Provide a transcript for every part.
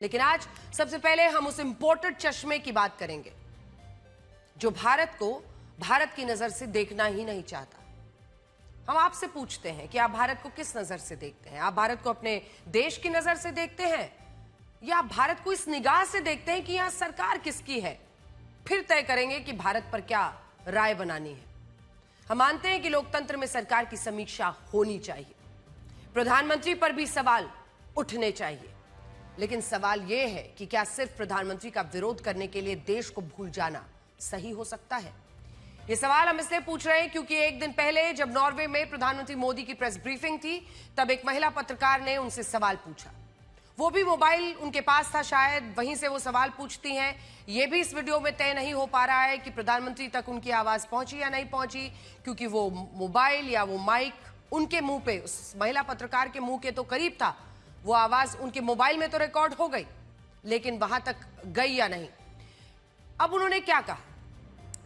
लेकिन आज सबसे पहले हम उस इंपोर्टेड चश्मे की बात करेंगे जो भारत को भारत की नजर से देखना ही नहीं चाहता। हम आपसे पूछते हैं कि आप भारत को किस नजर से देखते हैं? आप भारत को अपने देश की नजर से देखते हैं या आप भारत को इस निगाह से देखते हैं कि यहां सरकार किसकी है? फिर तय करेंगे कि भारत पर क्या राय बनानी है। हम मानते हैं कि लोकतंत्र में सरकार की समीक्षा होनी चाहिए, प्रधानमंत्री पर भी सवाल उठने चाहिए, लेकिन सवाल यह है कि क्या सिर्फ प्रधानमंत्री का विरोध करने के लिए देश को भूल जाना सही हो सकता है? यह सवाल हम इसलिए पूछ रहे हैं क्योंकि एक दिन पहले जब नॉर्वे में प्रधानमंत्री मोदी की प्रेस ब्रीफिंग थी, तब एक महिला पत्रकार ने उनसे सवाल पूछा। वो भी मोबाइल उनके पास था, शायद वहीं से वो सवाल पूछती हैं। ये भी इस वीडियो में तय नहीं हो पा रहा है कि प्रधानमंत्री तक उनकी आवाज पहुंची या नहीं पहुंची, क्योंकि वो मोबाइल या वो माइक उनके मुंह पे, उस महिला पत्रकार के मुंह के तो करीब था। वो आवाज उनके मोबाइल में तो रिकॉर्ड हो गई, लेकिन वहां तक गई या नहीं। अब उन्होंने क्या कहा?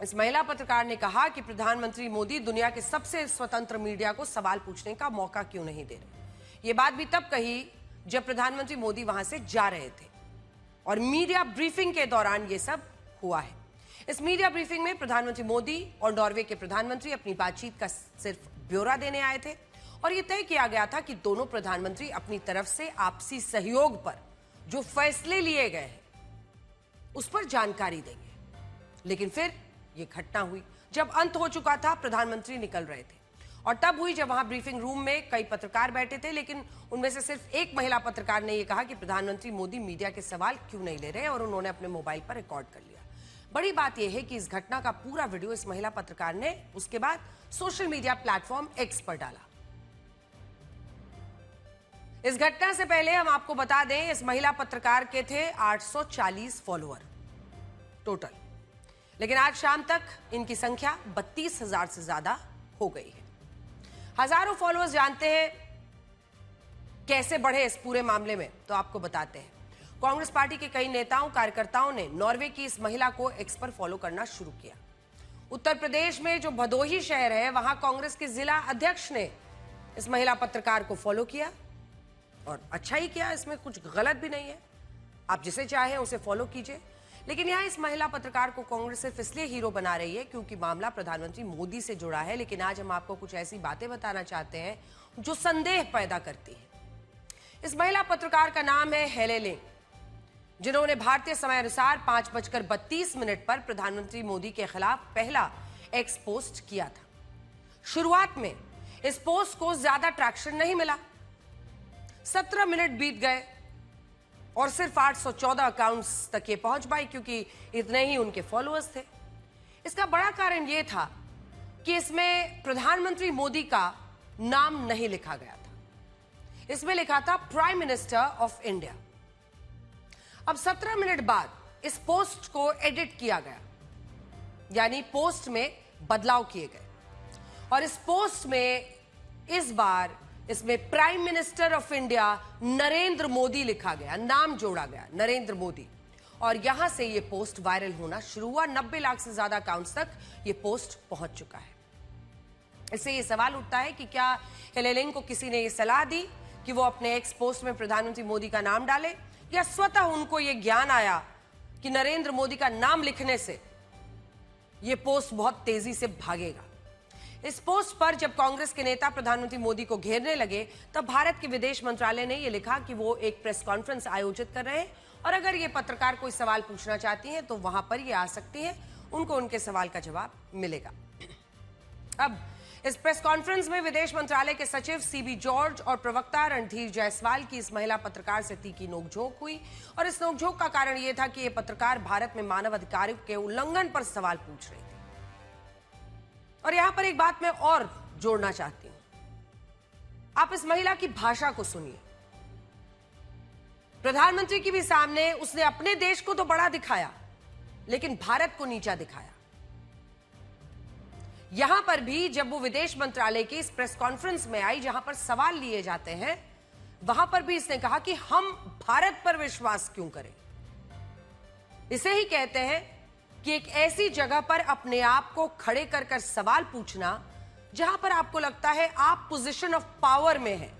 इस महिला पत्रकार ने कहा कि प्रधानमंत्री मोदी दुनिया के सबसे स्वतंत्र मीडिया को सवाल पूछने का मौका क्यों नहीं दे रहे। ये बात भी तब कही जब प्रधानमंत्री मोदी वहां से जा रहे थे और मीडिया ब्रीफिंग के दौरान ये सब हुआ है। इस मीडिया ब्रीफिंग में प्रधानमंत्री मोदी और नॉर्वे के प्रधानमंत्री अपनी बातचीत का सिर्फ ब्यौरा देने आए थे और यह तय किया गया था कि दोनों प्रधानमंत्री अपनी तरफ से आपसी सहयोग पर जो फैसले लिए गए हैं उस पर जानकारी देंगे। लेकिन फिर यह घटना हुई जब अंत हो चुका था, प्रधानमंत्री निकल रहे थे और तब हुई जब वहां ब्रीफिंग रूम में कई पत्रकार बैठे थे, लेकिन उनमें से सिर्फ एक महिला पत्रकार ने यह कहा कि प्रधानमंत्री मोदी मीडिया के सवाल क्यों नहीं ले रहे, और उन्होंने अपने मोबाइल पर रिकॉर्ड कर लिया। बड़ी बात यह है कि इस घटना का पूरा वीडियो इस महिला पत्रकार ने उसके बाद सोशल मीडिया प्लेटफॉर्म एक्स पर डाला। इस घटना से पहले हम आपको बता दें, इस महिला पत्रकार के थे 840 फॉलोअर टोटल, लेकिन आज शाम तक इनकी संख्या 32,000 से ज्यादा हो गई है। हजारों फॉलोअर्स जानते हैं कैसे बढ़े इस पूरे मामले में, तो आपको बताते हैं। कांग्रेस पार्टी के कई नेताओं कार्यकर्ताओं ने नॉर्वे की इस महिला को एक्स पर फॉलो करना शुरू किया। उत्तर प्रदेश में जो भदोही शहर है, वहां कांग्रेस के जिला अध्यक्ष ने इस महिला पत्रकार को फॉलो किया और अच्छा ही किया, इसमें कुछ गलत भी नहीं है। आप जिसे चाहें उसे फॉलो कीजिए, लेकिन यहां इस महिला पत्रकार को कांग्रेस सिर्फ इसलिए हीरो बना रही है क्योंकि मामला प्रधानमंत्री मोदी से जुड़ा है। लेकिन आज हम आपको कुछ ऐसी बातें बताना चाहते हैं जो संदेह पैदा करती है। इस महिला पत्रकार का नाम है हेले लेंग, जिन्होंने भारतीय समय अनुसार 5:32 पर प्रधानमंत्री मोदी के खिलाफ पहला एक्स पोस्ट किया था। शुरुआत में इस पोस्ट को ज्यादा ट्रैक्शन नहीं मिला, 17 मिनट बीत गए और सिर्फ 814 अकाउंट्स तक ये पहुंच पाई क्योंकि इतने ही उनके फॉलोअर्स थे। इसका बड़ा कारण यह था कि इसमें प्रधानमंत्री मोदी का नाम नहीं लिखा गया था, इसमें लिखा था प्राइम मिनिस्टर ऑफ इंडिया। अब 17 मिनट बाद इस पोस्ट को एडिट किया गया, यानी पोस्ट में बदलाव किए गए और इस पोस्ट में इस बार इसमें prime minister of India Narendra Modi लिखा गया, नाम जोड़ा गया नरेंद्र मोदी, और यहां से यह पोस्ट वायरल होना शुरू हुआ। 90 लाख से ज्यादा अकाउंट्स तक यह पोस्ट पहुंच चुका है। इससे यह सवाल उठता है कि क्या हेले लेंग को किसी ने यह सलाह दी कि वो अपने एक्स पोस्ट में प्रधानमंत्री मोदी का नाम डाले, या स्वतः उनको यह ज्ञान आया कि नरेंद्र मोदी का नाम लिखने से यह पोस्ट बहुत तेजी से भागेगा। इस पोस्ट पर जब कांग्रेस के नेता प्रधानमंत्री मोदी को घेरने लगे, तब भारत के विदेश मंत्रालय ने यह लिखा कि वो एक प्रेस कॉन्फ्रेंस आयोजित कर रहे हैं और अगर ये पत्रकार कोई सवाल पूछना चाहती हैं तो वहां पर ये आ सकती हैं, उनको उनके सवाल का जवाब मिलेगा। अब इस प्रेस कॉन्फ्रेंस में विदेश मंत्रालय के सचिव सीबी जॉर्ज और प्रवक्ता रणधीर जायसवाल की इस महिला पत्रकार से तीखी नोकझोंक हुई और इस नोकझोंक का कारण यह था कि यह पत्रकार भारत में मानव अधिकारों के उल्लंघन पर सवाल पूछ रही थी। और यहां पर एक बात मैं और जोड़ना चाहती हूं, आप इस महिला की भाषा को सुनिए। प्रधानमंत्री की भी सामने उसने अपने देश को तो बड़ा दिखाया, लेकिन भारत को नीचा दिखाया। यहां पर भी जब वो विदेश मंत्रालय की इस प्रेस कॉन्फ्रेंस में आई जहां पर सवाल लिए जाते हैं, वहां पर भी इसने कहा कि हम भारत पर विश्वास क्यों करें। इसे ही कहते हैं कि एक ऐसी जगह पर अपने आप को खड़े कर कर सवाल पूछना जहां पर आपको लगता है आप पोजीशन ऑफ पावर में हैं,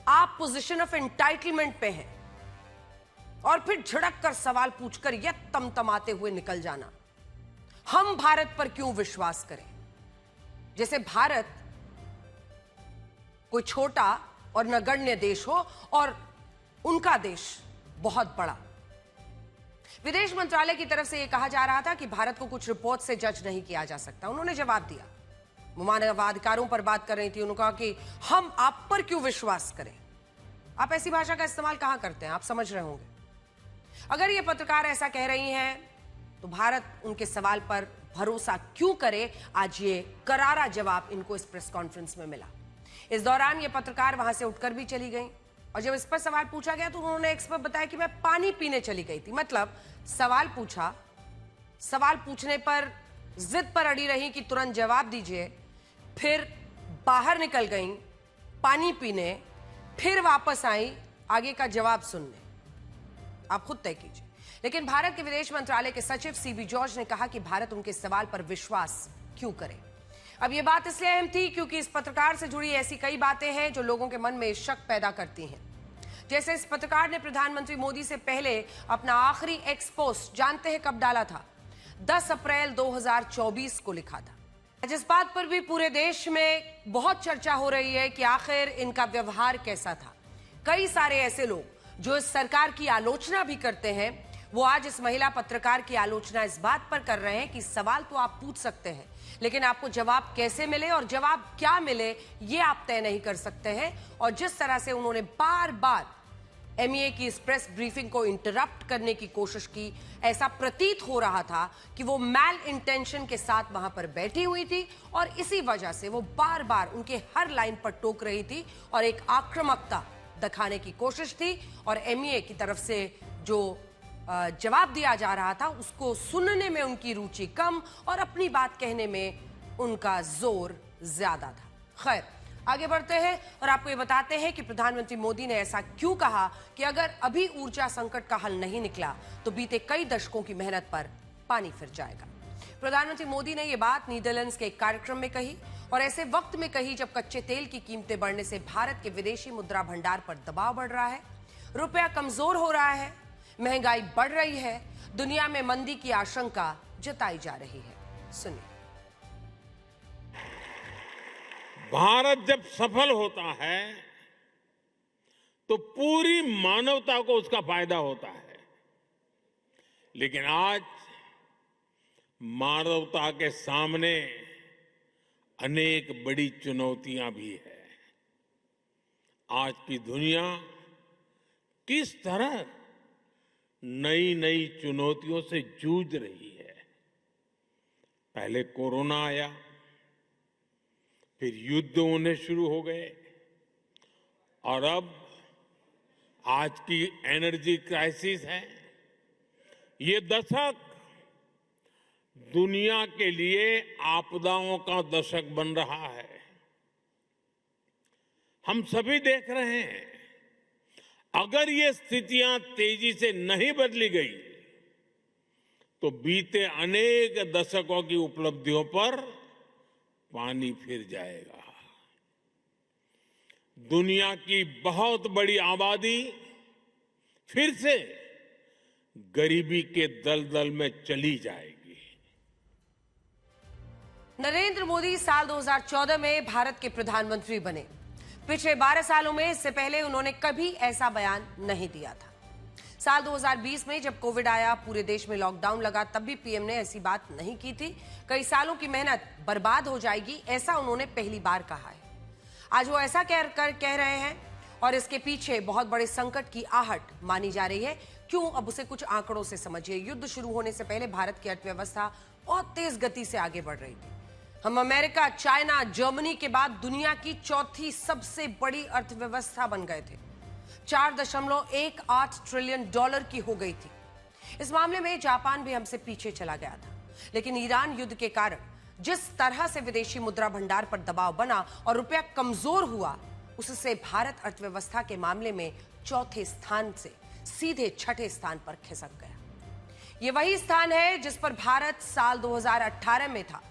आप पोजीशन ऑफ एंटाइटलमेंट पे हैं, और फिर झड़क कर सवाल पूछकर यह तमतमाते हुए निकल जाना, हम भारत पर क्यों विश्वास करें, जैसे भारत कोई छोटा और नगण्य देश हो और उनका देश बहुत बड़ा। विदेश मंत्रालय की तरफ से यह कहा जा रहा था कि भारत को कुछ रिपोर्ट से जज नहीं किया जा सकता। उन्होंने जवाब दिया, वो मानवाधिकारों पर बात कर रही थी, उन्होंने कहा कि हम आप पर क्यों विश्वास करें। आप ऐसी भाषा का इस्तेमाल कहां करते हैं, आप समझ रहे होंगे। अगर ये पत्रकार ऐसा कह रही हैं तो भारत उनके सवाल पर भरोसा क्यों करे, आज ये करारा जवाब इनको इस प्रेस कॉन्फ्रेंस में मिला। इस दौरान ये पत्रकार वहां से उठकर भी चली गई और जब इस पर सवाल पूछा गया तो उन्होंने एक्स पर बताया कि मैं पानी पीने चली गई थी। मतलब सवाल पूछा, सवाल पूछने पर जिद पर अड़ी रही कि तुरंत जवाब दीजिए, फिर बाहर निकल गई पानी पीने, फिर वापस आई आगे का जवाब सुनने। आप खुद तय कीजिए। लेकिन भारत के विदेश मंत्रालय के सचिव सीबी जॉर्ज ने कहा कि भारत उनके सवाल पर विश्वास क्यों करे। अब यह बात इसलिए अहम थी क्योंकि इस पत्रकार से जुड़ी ऐसी कई बातें हैं जो लोगों के मन में शक पैदा करती हैं। जैसे इस पत्रकार ने प्रधानमंत्री मोदी से पहले अपना आखिरी एक्स पोस्ट जानते हैं कब डाला था? 10 अप्रैल 2024 को लिखा था। जिस बात पर भी पूरे देश में बहुत चर्चा हो रही है कि आखिर इनका व्यवहार कैसा था। कई सारे ऐसे लोग जो इस सरकार की आलोचना भी करते हैं, वो आज इस महिला पत्रकार की आलोचना इस बात पर कर रहे हैं कि सवाल तो आप पूछ सकते हैं, लेकिन आपको जवाब कैसे मिले और जवाब क्या मिले ये आप तय नहीं कर सकते हैं। और जिस तरह से उन्होंने बार बार एमईए की इस प्रेस ब्रीफिंग को इंटरप्ट करने की कोशिश की, ऐसा प्रतीत हो रहा था कि वो मैल इंटेंशन के साथ वहां पर बैठी हुई थी और इसी वजह से वो बार बार उनके हर लाइन पर टोक रही थी और एक आक्रामकता दिखाने की कोशिश थी। और एमईए की तरफ से जो जवाब दिया जा रहा था उसको सुनने में उनकी रुचि कम और अपनी बात कहने में उनका जोर ज्यादा था। खैर, आगे बढ़ते हैं और आपको ये बताते हैं कि प्रधानमंत्री मोदी ने ऐसा क्यों कहा कि अगर अभी ऊर्जा संकट का हल नहीं निकला तो बीते कई दशकों की मेहनत पर पानी फिर जाएगा। प्रधानमंत्री मोदी ने यह बात नीदरलैंड्स के एक कार्यक्रम में कही और ऐसे वक्त में कही जब कच्चे तेल की कीमतें बढ़ने से भारत के विदेशी मुद्रा भंडार पर दबाव बढ़ रहा है, रुपया कमजोर हो रहा है, महंगाई बढ़ रही है, दुनिया में मंदी की आशंका जताई जा रही है। सुनिए। भारत जब सफल होता है तो पूरी मानवता को उसका फायदा होता है, लेकिन आज मानवता के सामने अनेक बड़ी चुनौतियां भी है। आज की दुनिया किस तरह नई नई चुनौतियों से जूझ रही है। पहले कोरोना आया, फिर युद्ध होने शुरू हो गए और अब आज की एनर्जी क्राइसिस है। ये दशक दुनिया के लिए आपदाओं का दशक बन रहा है। हम सभी देख रहे हैं, अगर ये स्थितियां तेजी से नहीं बदली गई तो बीते अनेक दशकों की उपलब्धियों पर पानी फिर जाएगा। दुनिया की बहुत बड़ी आबादी फिर से गरीबी के दलदल में चली जाएगी। नरेंद्र मोदी साल 2014 में भारत के प्रधानमंत्री बने। पिछले 12 सालों में इससे पहले उन्होंने कभी ऐसा बयान नहीं दिया था। साल 2020 में जब कोविड आया, पूरे देश में लॉकडाउन लगा, तब भी पीएम ने ऐसी बात नहीं की थी। कई सालों की मेहनत बर्बाद हो जाएगी, ऐसा उन्होंने पहली बार कहा है। आज वो ऐसा कह रहे हैं और इसके पीछे बहुत बड़े संकट की आहट मानी जा रही है। क्यों? अब उसे कुछ आंकड़ों से समझिए। युद्ध शुरू होने से पहले भारत की अर्थव्यवस्था बहुत तेज गति से आगे बढ़ रही थी। हम अमेरिका, चाइना, जर्मनी के बाद दुनिया की चौथी सबसे बड़ी अर्थव्यवस्था बन गए थे। 4.18 ट्रिलियन डॉलर की हो गई थी। इस मामले में जापान भी हमसे पीछे चला गया था, लेकिन ईरान युद्ध के कारण जिस तरह से विदेशी मुद्रा भंडार पर दबाव बना और रुपया कमजोर हुआ, उससे भारत अर्थव्यवस्था के मामले में चौथे स्थान से सीधे छठे स्थान पर खिसक गया। ये वही स्थान है जिस पर भारत साल 2018 में था,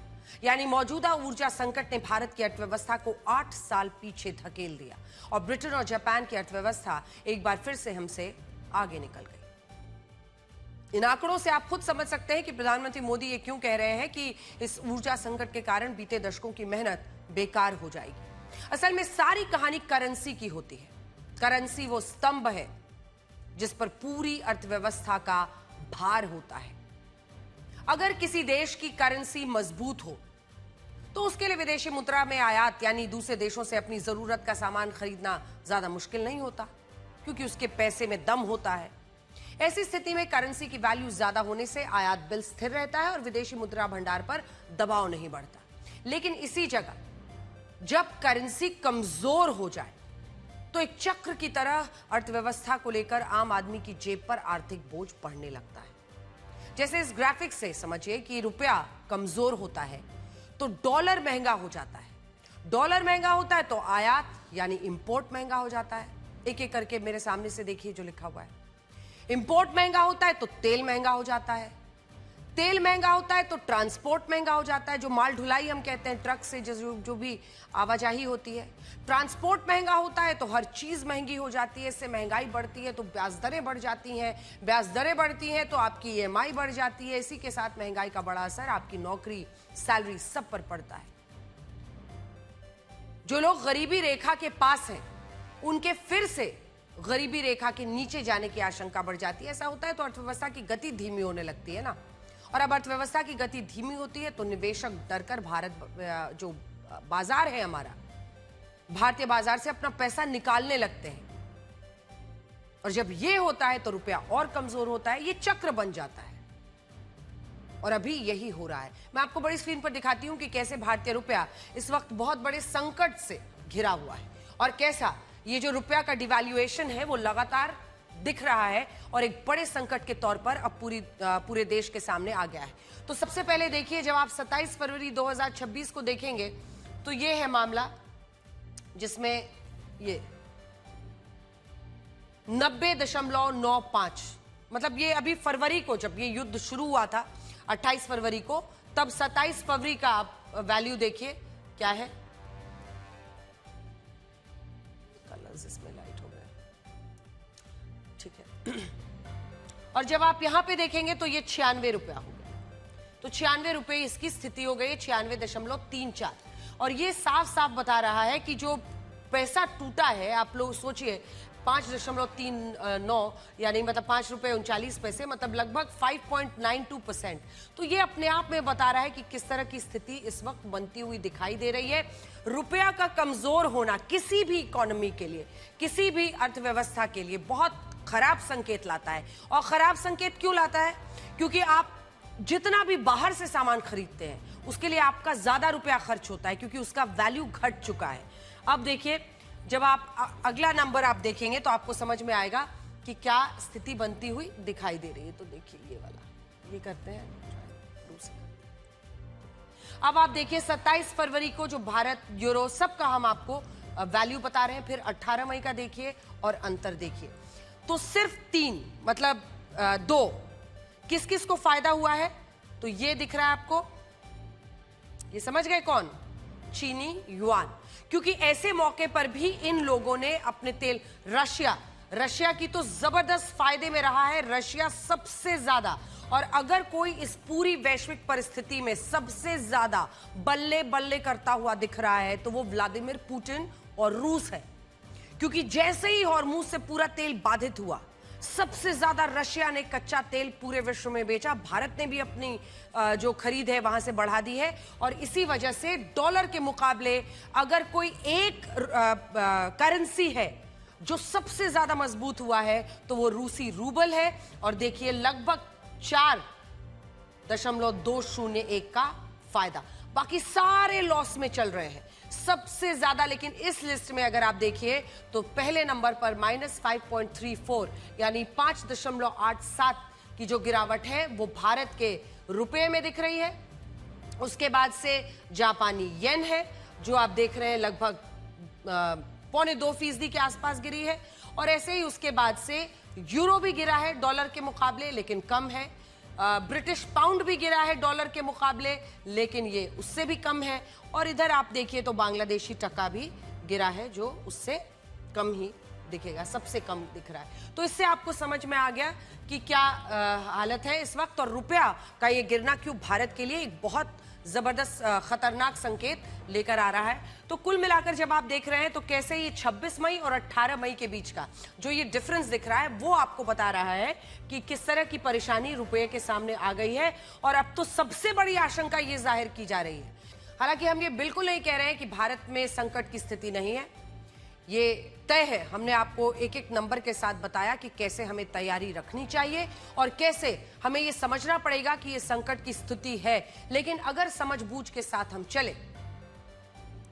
यानी मौजूदा ऊर्जा संकट ने भारत की अर्थव्यवस्था को 8 साल पीछे धकेल दिया और ब्रिटेन और जापान की अर्थव्यवस्था एक बार फिर से हमसे आगे निकल गई। इन आंकड़ों से आप खुद समझ सकते हैं कि प्रधानमंत्री मोदी ये क्यों कह रहे हैं कि इस ऊर्जा संकट के कारण बीते दशकों की मेहनत बेकार हो जाएगी। असल में सारी कहानी करेंसी की होती है। करेंसी वो स्तंभ है जिस पर पूरी अर्थव्यवस्था का भार होता है। अगर किसी देश की करेंसी मजबूत हो तो उसके लिए विदेशी मुद्रा में आयात यानी दूसरे देशों से अपनी जरूरत का सामान खरीदना ज्यादा मुश्किल नहीं होता, क्योंकि उसके पैसे में दम होता है। ऐसी स्थिति में करेंसी की वैल्यू ज्यादा होने से आयात बिल स्थिर रहता है और विदेशी मुद्रा भंडार पर दबाव नहीं बढ़ता। लेकिन इसी जगह जब करेंसी कमजोर हो जाए तो एक चक्र की तरह अर्थव्यवस्था को लेकर आम आदमी की जेब पर आर्थिक बोझ बढ़ने लगता है। जैसे इस ग्राफिक से समझिए कि रुपया कमजोर होता है तो डॉलर महंगा हो जाता है। डॉलर महंगा होता है तो आयात यानी इंपोर्ट महंगा हो जाता है। एक एक करके मेरे सामने से देखिए जो लिखा हुआ है। इंपोर्ट महंगा होता है तो तेल महंगा हो जाता है। तेल महंगा होता है तो ट्रांसपोर्ट महंगा हो जाता है, जो माल ढुलाई हम कहते हैं, ट्रक से जो भी आवाजाही होती है। ट्रांसपोर्ट महंगा होता है तो हर चीज महंगी हो जाती है। इससे महंगाई बढ़ती है तो ब्याज दरें बढ़ जाती हैं। ब्याज दरें बढ़ती हैं तो आपकी EMI बढ़ जाती है। इसी के साथ महंगाई का बड़ा असर आपकी नौकरी, सैलरी सब पर पड़ता है। जो लोग गरीबी रेखा के पास हैं उनके फिर से गरीबी रेखा के नीचे जाने की आशंका बढ़ जाती है। ऐसा होता है तो अर्थव्यवस्था की गति धीमी होने लगती है ना, और अब अर्थव्यवस्था की गति धीमी होती है तो निवेशक डरकर भारत जो बाजार है हमारा, भारतीय बाजार से अपना पैसा निकालने लगते हैं। और जब ये होता है तो रुपया और कमजोर होता है। ये चक्र बन जाता है और अभी यही हो रहा है। मैं आपको बड़ी स्क्रीन पर दिखाती हूं कि कैसे भारतीय रुपया इस वक्त बहुत बड़े संकट से घिरा हुआ है और कैसा ये जो रुपया का डिवैल्यूएशन है वो लगातार दिख रहा है और एक बड़े संकट के तौर पर अब पूरे देश के सामने आ गया है। तो सबसे पहले देखिए, जब आप 27 फरवरी 2026 को देखेंगे तो ये है मामला जिसमें ये 90.95, मतलब ये अभी फरवरी को जब ये युद्ध शुरू हुआ था 28 फरवरी को, तब 27 फरवरी का आप वैल्यू देखिए क्या है। कलर्स इसमें लाइट हो गए, ठीक है। और जब आप यहां पे देखेंगे तो ये 96 रुपया हो गया। तो 96 रुपए इसकी स्थिति हो गई 96.34। और ये साफ साफ बता रहा है कि जो पैसा टूटा है, आप लोग सोचिए 5.39 यानी मतलब 5 रुपए 39 पैसे, मतलब लगभग 5.92%। तो ये अपने आप में बता रहा है कि किस तरह की स्थिति इस वक्त बनती हुई दिखाई दे रही है। रुपया का कमजोर होना किसी भी इकोनॉमी के लिए, किसी भी अर्थव्यवस्था के लिए बहुत खराब संकेत लाता है। और खराब संकेत क्यों लाता है? क्योंकि आप जितना भी बाहर से सामान खरीदते हैं उसके लिए आपका ज्यादा रुपया खर्च होता है, क्योंकि उसका वैल्यू घट चुका है। अब देखिए, जब आप अगला नंबर आप देखेंगे तो आपको समझ में आएगा कि क्या स्थिति बनती हुई दिखाई दे रही है। तो देखिए ये वाला, ये करते हैं दूसरा। अब आप देखिए 27 फरवरी को जो भारत यूरो सब का हम आपको वैल्यू बता रहे हैं, फिर 18 मई का देखिए और अंतर देखिए। तो सिर्फ 3 मतलब 2 किस किस को फायदा हुआ है? तो ये दिख रहा है आपको, ये समझ गए कौन? चीनी युआन। क्योंकि ऐसे मौके पर भी इन लोगों ने अपने तेल, रशिया की तो जबरदस्त फायदे में रहा है। रशिया सबसे ज्यादा, और अगर कोई इस पूरी वैश्विक परिस्थिति में सबसे ज्यादा बल्ले बल्ले करता हुआ दिख रहा है तो वो व्लादिमीर पुतिन और रूस है। क्योंकि जैसे ही हॉर्मुज से पूरा तेल बाधित हुआ, सबसे ज्यादा रशिया ने कच्चा तेल पूरे विश्व में बेचा। भारत ने भी अपनी जो खरीद है वहां से बढ़ा दी है। और इसी वजह से डॉलर के मुकाबले अगर कोई एक करेंसी है जो सबसे ज्यादा मजबूत हुआ है तो वो रूसी रूबल है। और देखिए लगभग 4.201 का फायदा, बाकी सारे लॉस में चल रहे हैं सबसे ज्यादा। लेकिन इस लिस्ट में अगर आप देखिए तो पहले नंबर पर -5.34 यानी 5.87 की जो गिरावट है वो भारत के रुपए में दिख रही है। उसके बाद से जापानी येन है जो आप देख रहे हैं लगभग 0.25% के आसपास गिरी है। और ऐसे ही उसके बाद से यूरो भी गिरा है डॉलर के मुकाबले, लेकिन कम है। ब्रिटिश पाउंड भी गिरा है डॉलर के मुकाबले, लेकिन ये उससे भी कम है। और इधर आप देखिए तो बांग्लादेशी टका भी गिरा है जो उससे कम ही दिखेगा, सबसे कम दिख रहा है। तो इससे आपको समझ में आ गया कि क्या हालत है इस वक्त, और रुपया का ये गिरना क्यों भारत के लिए एक बहुत जबरदस्त खतरनाक संकेत लेकर आ रहा है। तो कुल मिलाकर जब आप देख रहे हैं तो कैसे ये 26 मई और 18 मई के बीच का जो ये डिफरेंस दिख रहा है वो आपको बता रहा है कि किस तरह की परेशानी रुपये के सामने आ गई है। और अब तो सबसे बड़ी आशंका ये जाहिर की जा रही है, हालांकि हम ये बिल्कुल नहीं कह रहे हैं कि भारत में संकट की स्थिति नहीं है, ये तय है। हमने आपको एक एक नंबर के साथ बताया कि कैसे हमें तैयारी रखनी चाहिए और कैसे हमें ये समझना पड़ेगा कि ये संकट की स्थिति है, लेकिन अगर समझबूझ के साथ हम चले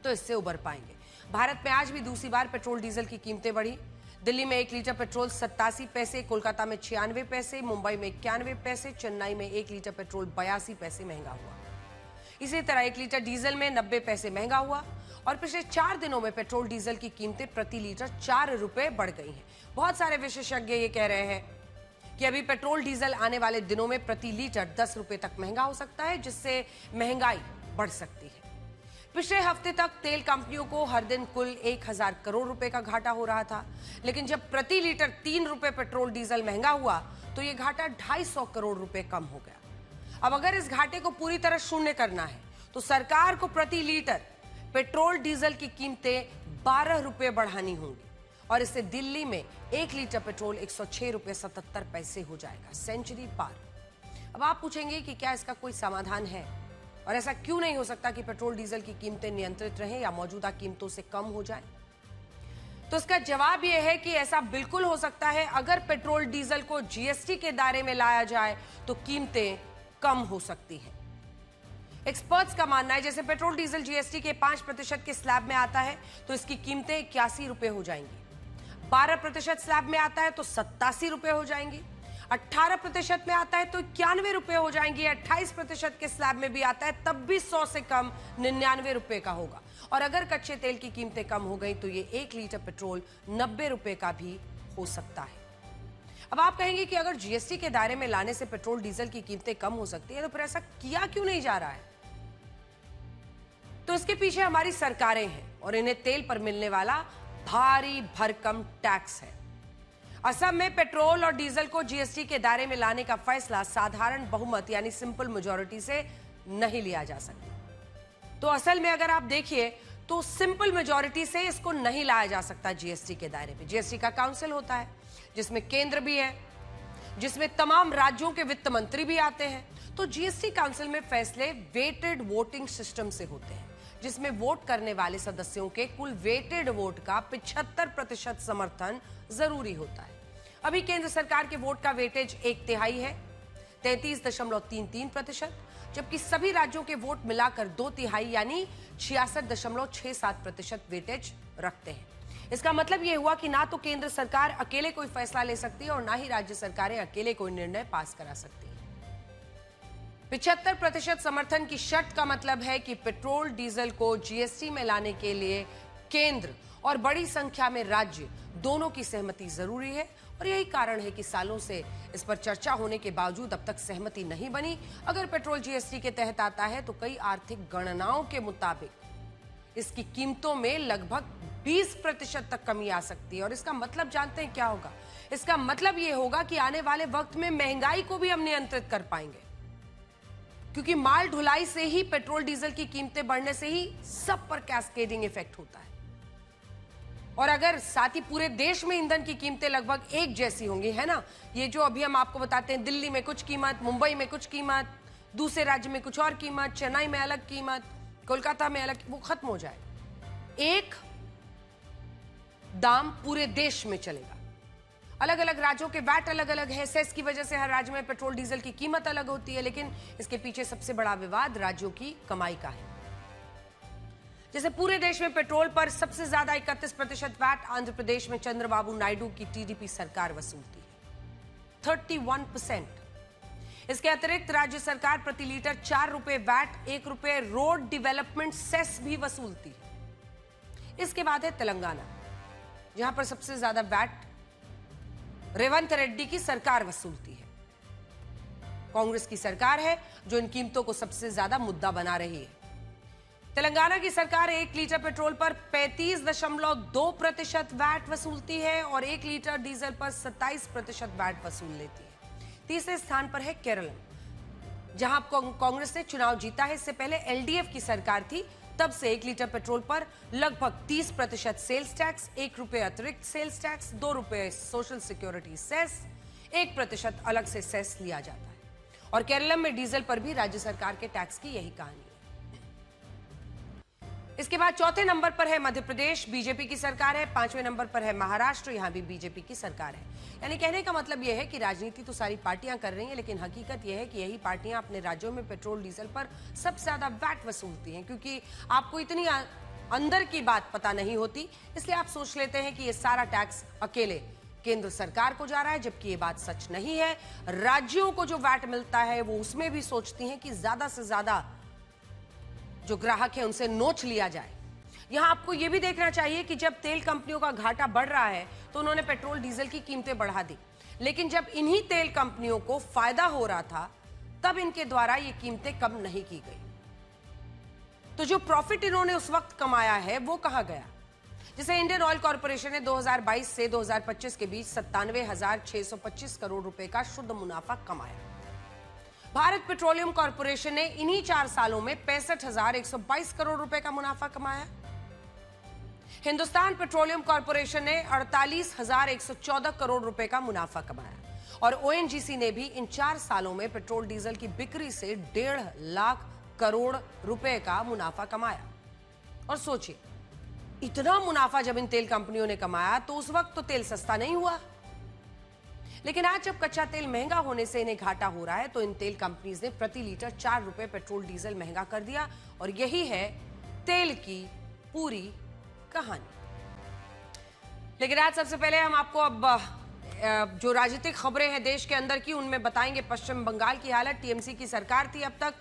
तो इससे उबर पाएंगे। भारत में आज भी दूसरी बार पेट्रोल डीजल की कीमतें बढ़ी। दिल्ली में 1 लीटर पेट्रोल 87 पैसे, कोलकाता में 96 पैसे, मुंबई में 91 पैसे, चेन्नई में 1 लीटर पेट्रोल 82 पैसे महंगा हुआ। इसी तरह 1 लीटर डीजल में 90 पैसे महंगा हुआ और पिछले 4 दिनों में पेट्रोल डीजल की कीमतें प्रति लीटर 4 रुपए बढ़ गई हैं। बहुत सारे विशेषज्ञ ये कह रहे हैं कि अभी पेट्रोल डीजल आने वाले दिनों में प्रति लीटर 10 रुपए तक महंगा हो सकता है, जिससे महंगाई बढ़ सकती है। पिछले हफ्ते तक तेल कंपनियों को हर दिन कुल 1000 करोड़ रुपए का घाटा हो रहा था, लेकिन जब प्रति लीटर 3 रुपए पेट्रोल डीजल महंगा हुआ तो ये घाटा 250 करोड़ रुपए कम हो गया। अब अगर इस घाटे को पूरी तरह शून्य करना है तो सरकार को प्रति लीटर पेट्रोल डीजल की कीमतें 12 रुपए बढ़ानी होंगी और इससे दिल्ली में 1 लीटर पेट्रोल 106 रुपए 77 पैसे हो जाएगा, सेंचुरी पार। अब आप पूछेंगे कि क्या इसका कोई समाधान है और ऐसा क्यों नहीं हो सकता कि पेट्रोल डीजल की कीमतें नियंत्रित रहें या मौजूदा कीमतों से कम हो जाए? तो इसका जवाब यह है कि ऐसा बिल्कुल हो सकता है। अगर पेट्रोल डीजल को जीएसटी के दायरे में लाया जाए तो कीमतें कम हो सकती हैं। एक्सपर्ट्स का मानना है जैसे पेट्रोल डीजल जीएसटी के 5% के स्लैब में आता है तो इसकी कीमतें 81 रुपए हो जाएंगी। 12% स्लैब में आता है तो 87 रुपए हो जाएंगी। 18% में आता है तो 91 रुपए हो जाएंगी। 28% के स्लैब में भी आता है तब भी 100 से कम 99 रुपए का होगा। और अगर कच्चे तेल की कीमतें कम हो गई तो ये 1 लीटर पेट्रोल 90 रुपए का भी हो सकता है। अब आप कहेंगे कि अगर जीएसटी के दायरे में लाने से पेट्रोल डीजल की कीमतें कम हो सकती है तो फिर ऐसा किया क्यों नहीं जा रहा है? तो इसके पीछे हमारी सरकारें हैं और इन्हें तेल पर मिलने वाला भारी भरकम टैक्स है। असम में पेट्रोल और डीजल को जीएसटी के दायरे में लाने का फैसला साधारण बहुमत यानी सिंपल मेजॉरिटी से नहीं लिया जा सकता। तो असल में अगर आप देखिए तो सिंपल मेजॉरिटी से इसको नहीं लाया जा सकता जीएसटी के दायरे में। जीएसटी का काउंसिल होता है जिसमें केंद्र भी है, जिसमें तमाम राज्यों के वित्त मंत्री भी आते हैं। तो जीएसटी काउंसिल में फैसले वेटेड वोटिंग सिस्टम से होते हैं, जिसमें वोट करने वाले सदस्यों के कुल वेटेड वोट का 75% समर्थन जरूरी होता है। अभी केंद्र सरकार के वोट का वेटेज 1/3 है, 33.33%, जबकि सभी राज्यों के वोट मिलाकर 2/3 यानी 66.67% वेटेज रखते हैं। इसका मतलब यह हुआ कि ना तो केंद्र सरकार अकेले कोई फैसला ले सकती है और ना ही राज्य सरकारें अकेले कोई निर्णय पास करा सकती है। 75% समर्थन की शर्त का मतलब है कि पेट्रोल डीजल को जीएसटी में लाने के लिए केंद्र और बड़ी संख्या में राज्य दोनों की सहमति जरूरी है और यही कारण है कि सालों से इस पर चर्चा होने के बावजूद अब तक सहमति नहीं बनी। अगर पेट्रोल जीएसटी के तहत आता है तो कई आर्थिक गणनाओं के मुताबिक इसकी कीमतों में लगभग 20% तक कमी आ सकती है। और इसका मतलब जानते हैं क्या होगा? इसका मतलब यह होगा कि आने वाले वक्त में महंगाई को भी हम नियंत्रित कर पाएंगे, क्योंकि माल ढुलाई से ही पेट्रोल डीजल की कीमतें बढ़ने से ही सब पर कैस्केडिंग इफेक्ट होता है। और अगर साथ ही पूरे देश में ईंधन की कीमतें लगभग एक जैसी होंगी, है ना, ये जो अभी हम आपको बताते हैं, दिल्ली में कुछ कीमत, मुंबई में कुछ कीमत, दूसरे राज्य में कुछ और कीमत, चेन्नई में अलग कीमत, कोलकाता में अलग, वो खत्म हो जाए। एक दाम पूरे देश में चलेगा। अलग अलग राज्यों के वैट अलग अलग है, सेस की वजह से हर राज्य में पेट्रोल डीजल की कीमत अलग होती है, लेकिन इसके पीछे सबसे बड़ा विवाद राज्यों की कमाई का है। जैसे पूरे देश में पेट्रोल पर सबसे ज्यादा 31% वैट आंध्र प्रदेश में चंद्रबाबू नायडू की टीडीपी सरकार वसूलती है, 31%। इसके अतिरिक्त राज्य सरकार प्रति लीटर 4 रुपए वैट, 1 रुपए रोड डेवलपमेंट सेस भी वसूलती है। इसके बाद है तेलंगाना, जहां पर सबसे ज्यादा वैट रेवंत रेड्डी की सरकार वसूलती है। कांग्रेस की सरकार है जो इन कीमतों को सबसे ज्यादा मुद्दा बना रही है। तेलंगाना की सरकार 1 लीटर पेट्रोल पर 35.2% वैट वसूलती है और 1 लीटर डीजल पर 27% वैट वसूल लेती है। तीसरे स्थान पर है केरल, जहां कांग्रेस ने चुनाव जीता है। इससे पहले एलडीएफ की सरकार थी, तब से 1 लीटर पेट्रोल पर लगभग 30% सेल्स टैक्स, 1 रुपये अतिरिक्त सेल्स टैक्स, 2 रुपये सोशल सिक्योरिटी सेस, 1% अलग से सेस लिया जाता है। और केरलम में डीजल पर भी राज्य सरकार के टैक्स की यही कहानी है। इसके बाद चौथे नंबर पर है मध्य प्रदेश, बीजेपी की सरकार है। 5वें नंबर पर है महाराष्ट्र, यहां भी बीजेपी की सरकार है। यानी कहने का मतलब यह है कि राजनीति तो सारी पार्टियां कर रही हैं, लेकिन हकीकत यह है कि यही पार्टियां अपने राज्यों में पेट्रोल डीजल पर सबसे ज्यादा वैट वसूलती हैं, क्योंकि आपको इतनी अंदर की बात पता नहीं होती, इसलिए आप सोच लेते हैं कि ये सारा टैक्स अकेले केंद्र सरकार को जा रहा है, जबकि ये बात सच नहीं है। राज्यों को जो वैट मिलता है वो उसमें भी सोचती हैं कि ज्यादा से ज्यादा जो ग्राहक है उनसे नोच लिया जाए। यहां आपको यह भी देखना चाहिए कि जब तेल कंपनियों का घाटा बढ़ रहा है तो उन्होंने पेट्रोल डीजल की कीमतें बढ़ा दी, लेकिन जब इन्हीं तेल कंपनियों को फायदा हो रहा था तब इनके द्वारा ये कीमतें कम नहीं की गई। तो जो प्रॉफिट इन्होंने उस वक्त कमाया है वो कहां गया? जिसे इंडियन ऑयल कॉर्पोरेशन ने 2022 से 2025 के बीच 97,625 करोड़ रुपए का शुद्ध मुनाफा कमाया। भारत पेट्रोलियम कॉर्पोरेशन ने इन्हीं 4 सालों में 65,122 करोड़ रुपए का मुनाफा कमाया। हिंदुस्तान पेट्रोलियम कॉर्पोरेशन ने 48,114 करोड़ रुपए का मुनाफा कमाया और ओएनजीसी ने भी इन 4 सालों में पेट्रोल डीजल की बिक्री से 1.5 लाख करोड़ रुपए का मुनाफा कमाया। और सोचिए, इतना मुनाफा जब इन तेल कंपनियों ने कमाया तो उस वक्त तो तेल सस्ता नहीं हुआ, लेकिन आज जब कच्चा तेल महंगा होने से इन्हें घाटा हो रहा है तो इन तेल कंपनीज ने प्रति लीटर 4 रुपए पेट्रोल डीजल महंगा कर दिया। और यही है तेल की पूरी कहानी। लेकिन आज सबसे पहले हम आपको अब जो राजनीतिक खबरें हैं देश के अंदर की उनमें बताएंगे पश्चिम बंगाल की हालत। टीएमसी की सरकार थी अब तक,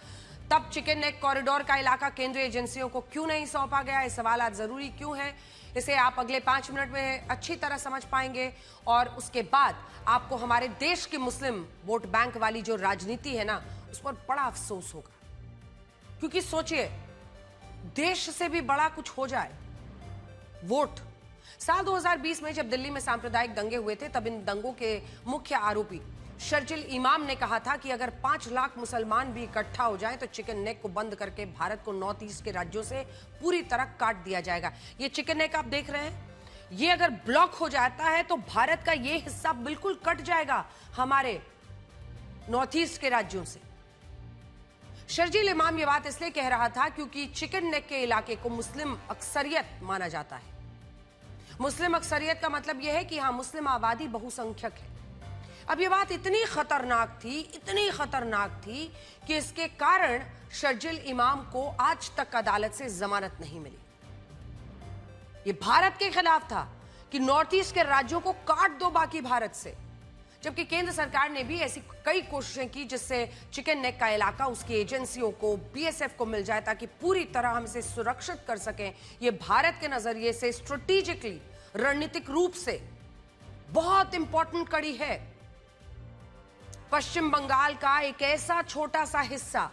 तब चिकन नेक कॉरिडोर का इलाका केंद्रीय एजेंसियों को क्यों नहीं सौंपा गया? ये सवाल आज जरूरी क्यों है, इसे आप अगले 5 मिनट में अच्छी तरह समझ पाएंगे। और उसके बाद आपको हमारे देश की मुस्लिम वोट बैंक वाली जो राजनीति है ना, उस पर बड़ा अफसोस होगा, क्योंकि सोचिए, देश से भी बड़ा कुछ हो जाए, वोट। साल 2020 में जब दिल्ली में सांप्रदायिक दंगे हुए थे, तब इन दंगों के मुख्य आरोपी शर्जिल इमाम ने कहा था कि अगर 5 लाख मुसलमान भी इकट्ठा हो जाएं तो चिकन नेक को बंद करके भारत को नॉर्थ ईस्ट के राज्यों से पूरी तरह काट दिया जाएगा। ये चिकन नेक आप देख रहे हैं, ये अगर ब्लॉक हो जाता है तो भारत का ये हिस्सा बिल्कुल कट जाएगा हमारे नॉर्थ ईस्ट के राज्यों से। शर्जिल इमाम ये बात इसलिए कह रहा था क्योंकि चिकन नेक के इलाके को मुस्लिम अक्सरियत माना जाता है। मुस्लिम अक्सरियत का मतलब यह है कि यहां मुस्लिम आबादी बहुसंख्यक है। अब ये बात इतनी खतरनाक थी कि इसके कारण शर्जिल इमाम को आज तक अदालत से जमानत नहीं मिली। ये भारत के खिलाफ था कि नॉर्थ ईस्ट के राज्यों को काट दो बाकी भारत से, जबकि केंद्र सरकार ने भी ऐसी कई कोशिशें की जिससे चिकन नेक का इलाका उसकी एजेंसियों को, बीएसएफ को मिल जाए ताकि पूरी तरह हम इसे सुरक्षित कर सकें। ये भारत के नजरिए से स्ट्रेटेजिकली, रणनीतिक रूप से बहुत इंपॉर्टेंट कड़ी है। पश्चिम बंगाल का एक ऐसा छोटा सा हिस्सा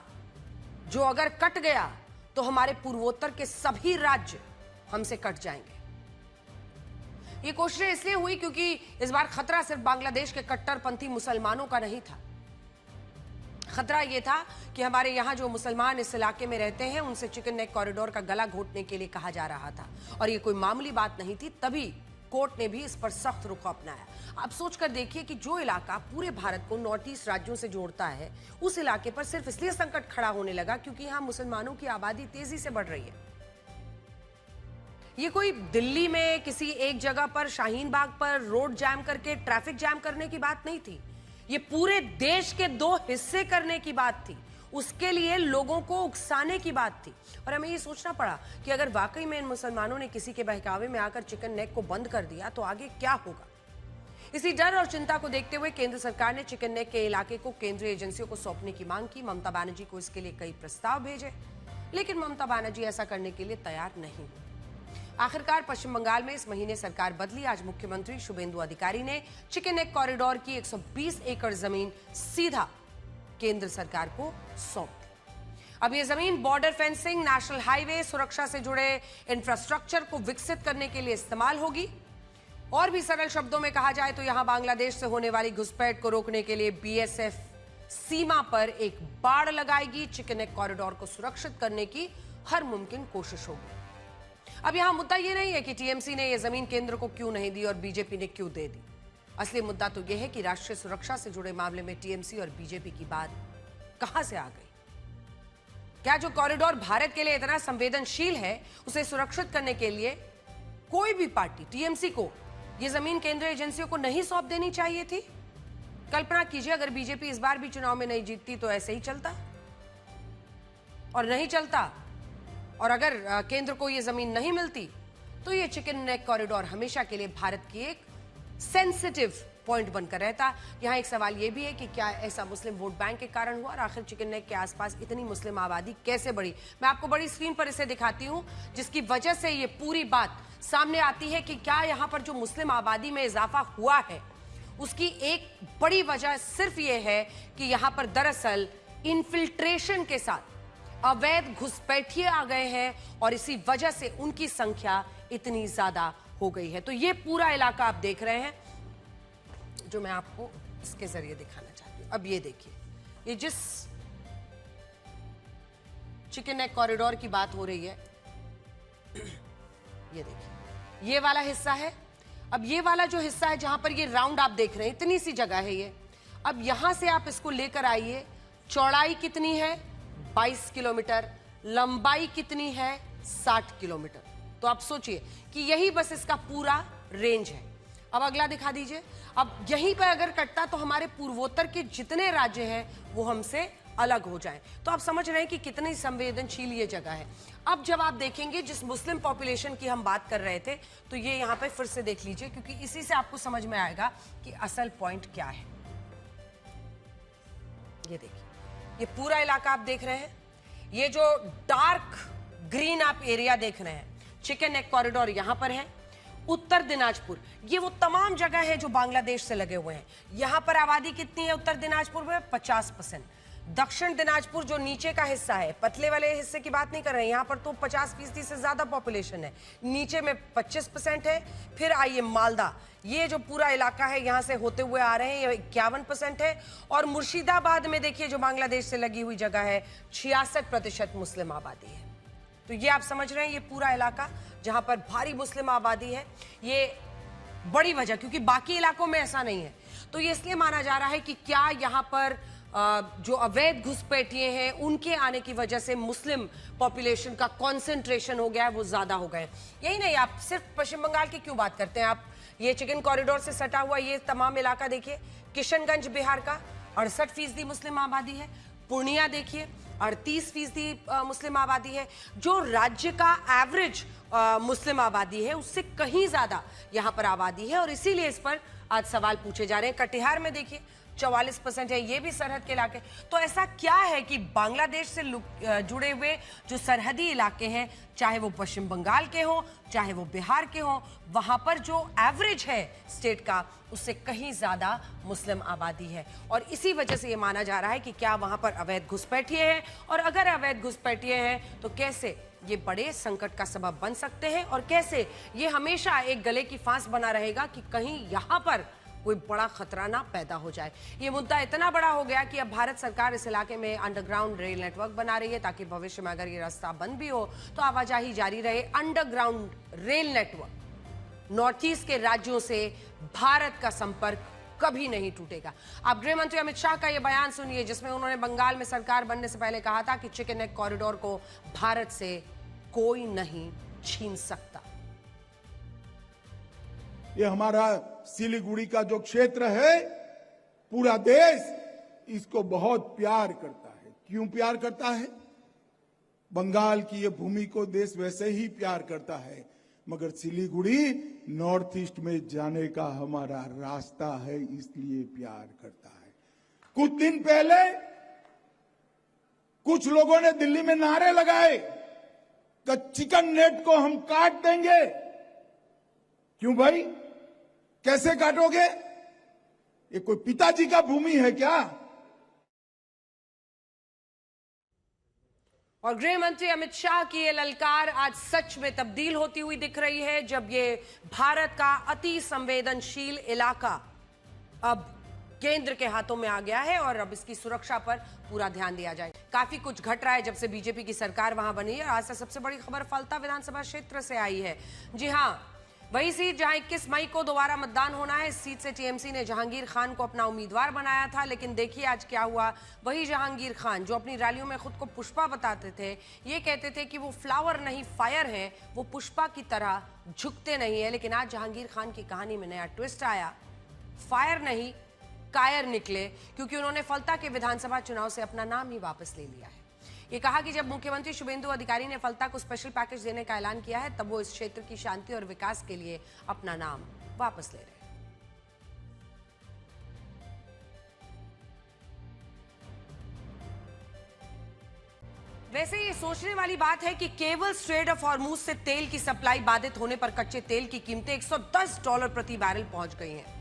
जो अगर कट गया तो हमारे पूर्वोत्तर के सभी राज्य हमसे कट जाएंगे। ये कोशिशें इसलिए हुई क्योंकि इस बार खतरा सिर्फ बांग्लादेश के कट्टरपंथी मुसलमानों का नहीं था। खतरा यह था कि हमारे यहां जो मुसलमान इस इलाके में रहते हैं उनसे चिकन नेक कॉरिडोर का गला घोटने के लिए कहा जा रहा था और ये कोई मामूली बात नहीं थी। तभी कोर्ट ने भी इस पर सख्त रुख अपनाया। आप सोचकर देखिए कि जो इलाका पूरे भारत को नॉर्थ ईस्ट राज्यों से जोड़ता है, उस इलाके पर सिर्फ इसलिए संकट खड़ा होने लगा क्योंकि यहां मुसलमानों की आबादी तेजी से बढ़ रही है। ये कोई दिल्ली में किसी एक जगह पर शाहीन बाग पर रोड जैम करके ट्रैफिक जैम करने की बात नहीं थी। ये पूरे देश के 2 हिस्से करने की बात थी, उसके लिए लोगों को उकसाने की बात थी। और हमें ये सोचना पड़ा कि अगर वाकई में इन मुसलमानों ने किसी के बहकावे में आकर चिकन नेक को बंद कर दिया तो आगे क्या होगा। इसी डर और चिंता को देखते हुए केंद्र सरकार ने चिकन नेक के इलाके को केंद्रीय एजेंसियों को सौंपने की मांग की। ममता बनर्जी को इसके लिए कई प्रस्ताव भेजे, लेकिन ममता बनर्जी ऐसा करने के लिए तैयार नहीं। आखिरकार पश्चिम बंगाल में इस महीने सरकार बदली। आज मुख्यमंत्री शुभेंदु अधिकारी ने चिकन नेक कॉरिडोर की 120 एकड़ जमीन सीधा केंद्र सरकार को सौंप दी। अब ये जमीन बॉर्डर फेंसिंग, नेशनल हाईवे, सुरक्षा से जुड़े इंफ्रास्ट्रक्चर को विकसित करने के लिए इस्तेमाल होगी। और भी सरल शब्दों में कहा जाए तो यहां बांग्लादेश से होने वाली घुसपैठ को रोकने के लिए बीएसएफ सीमा पर एक बाड़ लगाएगी। चिकन नेक कॉरिडोर को सुरक्षित करने की हर मुमकिन कोशिश होगी। अब यहां मुद्दा यह नहीं है कि टीएमसी ने यह जमीन केंद्र को क्यों नहीं दी और बीजेपी ने क्यों दे दी। असली मुद्दा तो यह है कि राष्ट्रीय सुरक्षा से जुड़े मामले में टीएमसी और बीजेपी की बात कहां से आ गई। क्या जो कॉरिडोर भारत के लिए इतना संवेदनशील है, उसे सुरक्षित करने के लिए कोई भी पार्टी टीएमसी को यह जमीन केंद्रीय एजेंसियों को नहीं सौंप देनी चाहिए थी? कल्पना कीजिए अगर बीजेपी इस बार भी चुनाव में नहीं जीतती तो ऐसे ही चलता और नहीं चलता, और अगर केंद्र को यह जमीन नहीं मिलती तो यह चिकन नेक कॉरिडोर हमेशा के लिए भारत की एक सेंसिटिव पॉइंट बनकर रहता। यहां एक सवाल यह भी है कि क्या ऐसा मुस्लिम वोट बैंक के कारण हुआ और आखिर चिकन नेक के आसपास इतनी मुस्लिम आबादी कैसे बढ़ी। मैं आपको बड़ी स्क्रीन पर इसे दिखाती हूं, जिसकी वजह से यह पूरी बात सामने आती है कि क्या यहां पर जो मुस्लिम आबादी में इजाफा हुआ है उसकी एक बड़ी वजह सिर्फ यह है कि यहां पर दरअसल इन्फिल्ट्रेशन के साथ अवैध घुसपैठिए आ गए हैं और इसी वजह से उनकी संख्या इतनी ज्यादा हो गई है। तो ये पूरा इलाका आप देख रहे हैं जो मैं आपको इसके जरिए दिखाना चाहती हूं। अब ये देखिए, ये जिस चिकन नेक कॉरिडोर की बात हो रही है, ये देखिए ये वाला हिस्सा है। अब ये वाला जो हिस्सा है जहां पर ये राउंड आप देख रहे हैं, इतनी सी जगह है ये। अब यहां से आप इसको लेकर आइए, चौड़ाई कितनी है 22 किलोमीटर, लंबाई कितनी है 60 किलोमीटर। तो आप सोचिए कि यही बस इसका पूरा रेंज है। अब अगला दिखा दीजिए। अब यहीं पर अगर कटता तो हमारे पूर्वोत्तर के जितने राज्य हैं वो हमसे अलग हो जाएं। तो आप समझ रहे हैं कि कितनी संवेदनशील ये जगह है। अब जब आप देखेंगे जिस मुस्लिम पॉपुलेशन की हम बात कर रहे थे, तो ये यहां पे फिर से देख लीजिए, क्योंकि इसी से आपको समझ में आएगा कि असल पॉइंट क्या है। ये देखिए, ये पूरा इलाका आप देख रहे हैं, ये जो डार्क ग्रीन आप एरिया देख रहे हैं, चिकन नेक कॉरिडोर यहां पर है। उत्तर दिनाजपुर, ये वो तमाम जगह है जो बांग्लादेश से लगे हुए हैं। यहां पर आबादी कितनी है उत्तर दिनाजपुर में? 50%। दक्षिण दिनाजपुर जो नीचे का हिस्सा है, पतले वाले हिस्से की बात नहीं कर रहे हैं, यहां पर तो 50% से ज्यादा पॉपुलेशन है। नीचे में 25% है। फिर आइए मालदा, ये जो पूरा इलाका है यहां से होते हुए आ रहे हैं, ये 51% है। और मुर्शिदाबाद में देखिए जो बांग्लादेश से लगी हुई जगह है, 66% मुस्लिम आबादी है। तो ये आप समझ रहे हैं ये पूरा इलाका जहां पर भारी मुस्लिम आबादी है, ये बड़ी वजह, क्योंकि बाकी इलाकों में ऐसा नहीं है। तो ये इसलिए माना जा रहा है कि क्या यहां पर जो अवैध घुसपैठिए हैं उनके आने की वजह से मुस्लिम पॉपुलेशन का कंसंट्रेशन हो गया है, वो ज्यादा हो गए। यही नहीं, आप सिर्फ पश्चिम बंगाल की क्यों बात करते हैं, आप ये चिकन कॉरिडोर से सटा हुआ ये तमाम इलाका देखिए। किशनगंज बिहार का 68% मुस्लिम आबादी है। पूर्णिया देखिए 38% मुस्लिम आबादी है। जो राज्य का एवरेज मुस्लिम आबादी है उससे कहीं ज्यादा यहां पर आबादी है, और इसीलिए इस पर आज सवाल पूछे जा रहे हैं। कटिहार में देखिए 44% है, ये भी सरहद के इलाके। तो ऐसा क्या है कि बांग्लादेश से जुड़े हुए जो सरहदी इलाके हैं, चाहे वो पश्चिम बंगाल के हों चाहे वो बिहार के हों, वहां पर जो एवरेज है स्टेट का उससे कहीं ज्यादा मुस्लिम आबादी है। और इसी वजह से ये माना जा रहा है कि क्या वहां पर अवैध घुसपैठिए हैं, और अगर अवैध घुसपैठिए हैं तो कैसे ये बड़े संकट का सबब बन सकते हैं, और कैसे ये हमेशा एक गले की फांस बना रहेगा कि कहीं यहां पर कोई बड़ा खतरा ना पैदा हो जाए। ये मुद्दा इतना बड़ा हो गया कि अब भारत सरकार इस इलाके में अंडरग्राउंड रेल नेटवर्क बना रही है, ताकि भविष्य में अगर ये रास्ता बंद भी हो तो आवाजाही जारी रहे। Underground rail network north east के राज्यों से भारत का संपर्क कभी नहीं टूटेगा। आप गृह मंत्री अमित शाह का यह बयान सुनिए, जिसमें उन्होंने बंगाल में सरकार बनने से पहले कहा था कि चिकन नेक कॉरिडोर को भारत से कोई नहीं छीन सकता। ये हमारा सिलीगुड़ी का जो क्षेत्र है, पूरा देश इसको बहुत प्यार करता है। क्यों प्यार करता है? बंगाल की ये भूमि को देश वैसे ही प्यार करता है, मगर सिलीगुड़ी नॉर्थ ईस्ट में जाने का हमारा रास्ता है, इसलिए प्यार करता है। कुछ दिन पहले कुछ लोगों ने दिल्ली में नारे लगाए कि चिकन नेट को हम काट देंगे। क्यों भाई, कैसे काटोगे? ये कोई पिताजी का भूमि है क्या? और गृह मंत्री अमित शाह की ये ललकार आज सच में तब्दील होती हुई दिख रही है, जब ये भारत का अति संवेदनशील इलाका अब केंद्र के हाथों में आ गया है और अब इसकी सुरक्षा पर पूरा ध्यान दिया जाए। काफी कुछ घट रहा है जब से बीजेपी की सरकार वहां बनी है। आज से सबसे बड़ी खबर फलता विधानसभा क्षेत्र से आई है। जी हां, वही सीट जहां 21 मई को दोबारा मतदान होना है। इस सीट से टीएमसी ने जहांगीर खान को अपना उम्मीदवार बनाया था, लेकिन देखिए आज क्या हुआ। वही जहांगीर खान जो अपनी रैलियों में खुद को पुष्पा बताते थे, ये कहते थे कि वो फ्लावर नहीं फायर है, वो पुष्पा की तरह झुकते नहीं है, लेकिन आज जहांगीर खान की कहानी में नया ट्विस्ट आया। फायर नहीं कायर निकले, क्योंकि उन्होंने फलता के विधानसभा चुनाव से अपना नाम ही वापस ले लिया है। ये कहा कि जब मुख्यमंत्री शुभेंदु अधिकारी ने फलता को स्पेशल पैकेज देने का ऐलान किया है, तब वो इस क्षेत्र की शांति और विकास के लिए अपना नाम वापस ले रहे हैं। वैसे ये सोचने वाली बात है कि केवल स्ट्रेट ऑफ हॉर्मूज से तेल की सप्लाई बाधित होने पर कच्चे तेल की कीमतें $110 प्रति बैरल पहुंच गई हैं।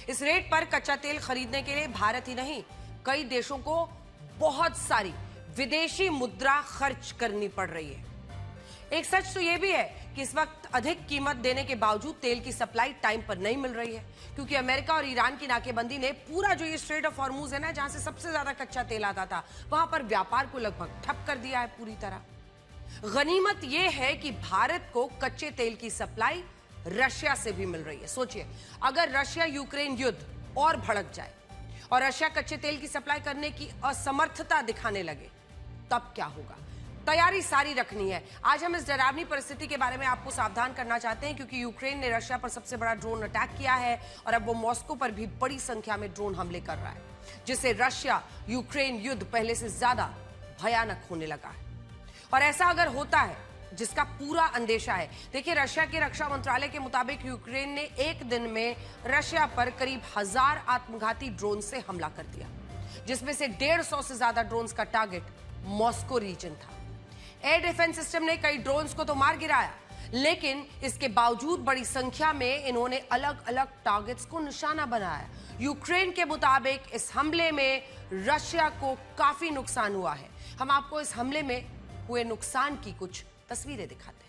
इस रेट पर कच्चा तेल खरीदने के लिए भारत ही नहीं, कई देशों को बहुत सारी विदेशी मुद्रा खर्च करनी पड़ रही है। एक सच तो यह भी है कि इस वक्त अधिक कीमत देने के बावजूद तेल की सप्लाई टाइम पर नहीं मिल रही है, क्योंकि अमेरिका और ईरान की नाकेबंदी ने पूरा जो ये स्ट्रेट ऑफ हॉर्मूज है ना, जहां से सबसे ज्यादा कच्चा तेल आता था, वहां पर व्यापार को लगभग ठप कर दिया है पूरी तरह। गनीमत यह है कि भारत को कच्चे तेल की सप्लाई रशिया से भी मिल रही है। सोचिए, अगर रशिया यूक्रेन युद्ध और भड़क जाए और रशिया कच्चे तेल की सप्लाई करने की असमर्थता दिखाने लगे, तब क्या होगा। तैयारी सारी रखनी है। आज हम इस डरावनी परिस्थिति के बारे में आपको सावधान करना चाहते हैं, क्योंकि यूक्रेन ने रशिया पर सबसे बड़ा ड्रोन अटैक किया है और अब वो मॉस्को पर भी बड़ी संख्या में ड्रोन हमले कर रहा है, जिससे रशिया यूक्रेन युद्ध पहले से ज्यादा भयानक होने लगा है। और ऐसा अगर होता है, जिसका पूरा अंदेशा है, देखिए रशिया के रक्षा मंत्रालय के मुताबिक यूक्रेन ने एक दिन में रशिया पर करीब 1000 आत्मघाती ड्रोन से हमला कर दिया, जिसमें से 150 से ज्यादा ड्रोन्स का टारगेट मॉस्को रीजन था। एयर डिफेंस सिस्टम ने कई ड्रोन्स को तो मार गिराया, लेकिन इसके बावजूद बड़ी संख्या में इन्होंने अलग अलग टारगेट्स को निशाना बनाया। यूक्रेन के मुताबिक इस हमले में रशिया को काफी नुकसान हुआ है। हम आपको इस हमले में हुए नुकसान की कुछ तस्वीरें दिखाते हैं।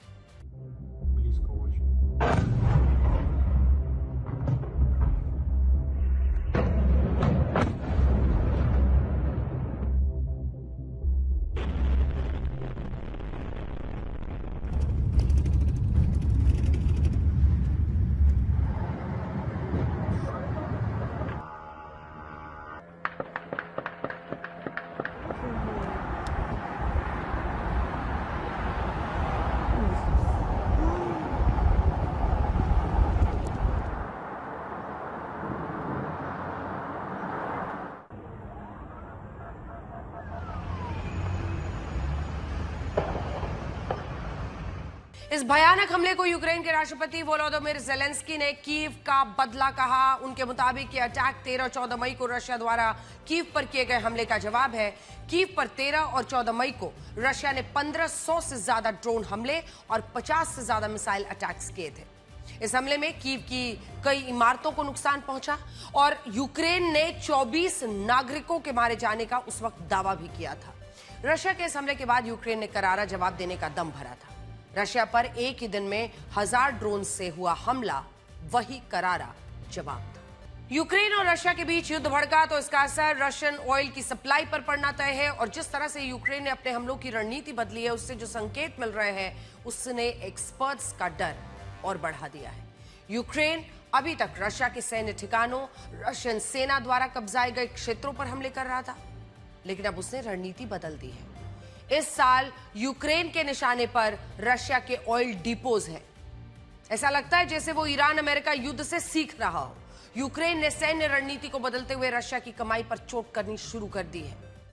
इस भयानक हमले को यूक्रेन के राष्ट्रपति वोलोदिमीर ज़ेलेंस्की ने कीव का बदला कहा। उनके मुताबिक ये अटैक 13 और 14 मई को रशिया द्वारा कीव पर किए गए हमले का जवाब है। कीव पर 13 और 14 मई को रशिया ने 1500 से ज्यादा ड्रोन हमले और 50 से ज्यादा मिसाइल अटैक्स किए थे। इस हमले में कीव की कई इमारतों को नुकसान पहुंचा और यूक्रेन ने 24 नागरिकों के मारे जाने का उस वक्त दावा भी किया था। रशिया के इस हमले के बाद यूक्रेन ने करारा जवाब देने का दम भरा था। रशिया पर एक ही दिन में 1000 ड्रोन से हुआ हमला वही करारा जवाब था। यूक्रेन और रशिया के बीच युद्ध भड़का तो इसका असर रशियन ऑयल की सप्लाई पर पड़ना तय है। और जिस तरह से यूक्रेन ने अपने हमलों की रणनीति बदली है, उससे जो संकेत मिल रहे हैं, उसने एक्सपर्ट्स का डर और बढ़ा दिया है। यूक्रेन अभी तक रशिया के सैन्य ठिकानों, रशियन सेना द्वारा कब्जाए गए क्षेत्रों पर हमले कर रहा था, लेकिन अब उसने रणनीति बदल दी है। इस साल यूक्रेन के निशाने पर रशिया के ऑयल डिपोज हैं। ऐसा लगता है जैसे वो ईरान अमेरिका युद्ध से सीख रहा हो। यूक्रेन ने सैन्य रणनीति को बदलते हुए रशिया की कमाई पर चोट करनी शुरू कर दी है।